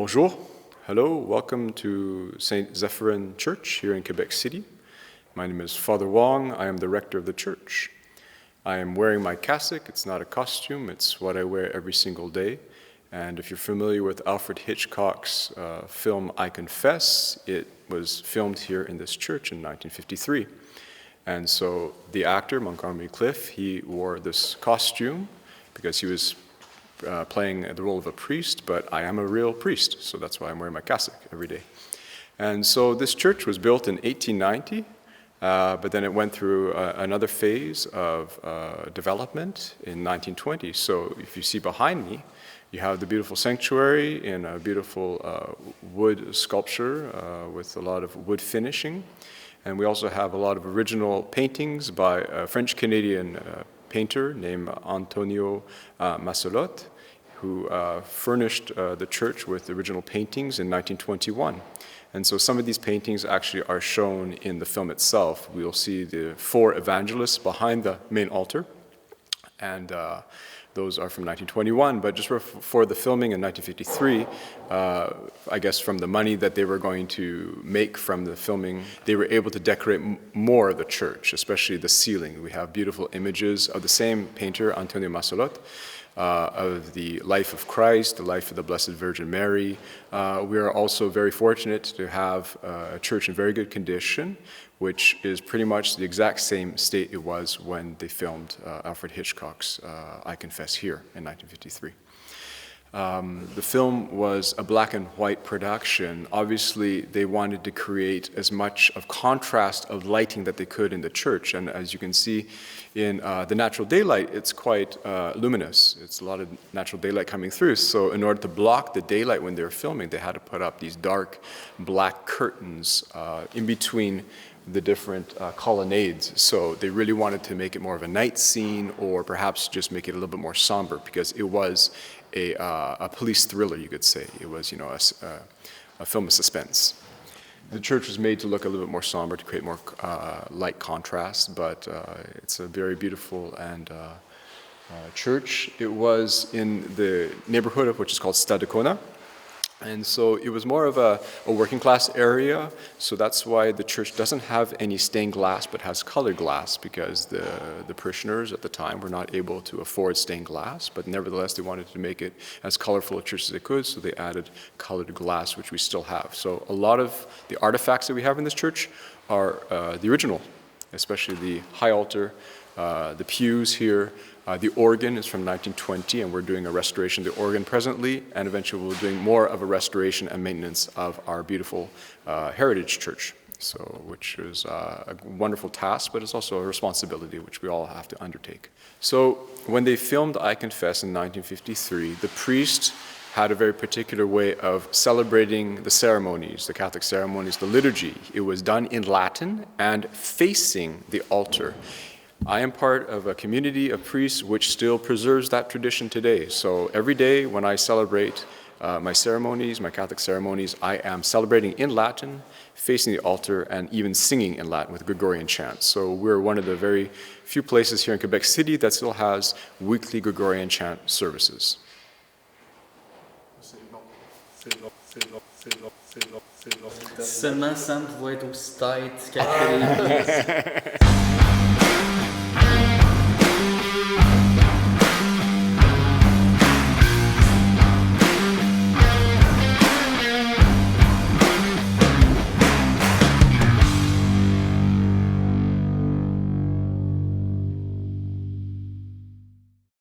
Bonjour. Hello. Welcome to St. Zephyrin Church here in Quebec City. My name is Father Wong. I am the rector of the church. I am wearing my cassock. It's not a costume. It's what I wear every single day. And if you're familiar with Alfred Hitchcock's film I Confess, it was filmed here in this church in 1953. And so the actor, Montgomery Clift, he wore this costume because he was playing the role of a priest, but I am a real priest, so that's why I'm wearing my cassock every day. And so this church was built in 1890, but then it went through another phase of development in 1920. So if you see behind me, you have the beautiful sanctuary in a beautiful wood sculpture with a lot of wood finishing. And we also have a lot of original paintings by a French-Canadian painter named Antonio Masselot, who furnished the church with original paintings in 1921. And so some of these paintings actually are shown in the film itself. We'll see the 4 evangelists behind the main altar, and those are from 1921, but just for the filming in 1953, I guess from the money that they were going to make from the filming, they were able to decorate more of the church, especially the ceiling. We have beautiful images of the same painter, Antonio Masselot, of the life of Christ, the life of the Blessed Virgin Mary. We are also very fortunate to have a church in very good condition, which is pretty much the exact same state it was when they filmed Alfred Hitchcock's I Confess here in 1953. The film was a black and white production. Obviously, they wanted to create as much of contrast of lighting that they could in the church. And as you can see in the natural daylight, it's quite luminous. It's a lot of natural daylight coming through. So in order to block the daylight when they were filming, they had to put up these dark black curtains in between the different colonnades. So they really wanted to make it more of a night scene, or perhaps just make it a little bit more somber, because it was a police thriller, you could say. It was, a film of suspense. The church was made to look a little bit more somber to create more light contrast, but it's a very beautiful and church. It was in the neighborhood of which is called Stadacona. And so it was more of a working class area, so that's why the church doesn't have any stained glass but has colored glass, because the parishioners at the time were not able to afford stained glass, but nevertheless they wanted to make it as colorful a church as they could, so they added colored glass, which we still have. So a lot of the artifacts that we have in this church are the original, especially the high altar, the pews here. The organ is from 1920, and we're doing a restoration of the organ presently, and eventually we'll be doing more of a restoration and maintenance of our beautiful heritage church, which is a wonderful task, but it's also a responsibility which we all have to undertake. So when they filmed I Confess in 1953, the priest had a very particular way of celebrating the ceremonies, the Catholic ceremonies, the liturgy. It was done in Latin and facing the altar. I am part of a community of priests which still preserves that tradition today. So every day when I celebrate my ceremonies, my Catholic ceremonies, I am celebrating in Latin, facing the altar, and even singing in Latin with Gregorian chants. So we're one of the very few places here in Quebec City that still has weekly Gregorian chant services. Seulement Sam pouvait être aussi tête qu'après l'église.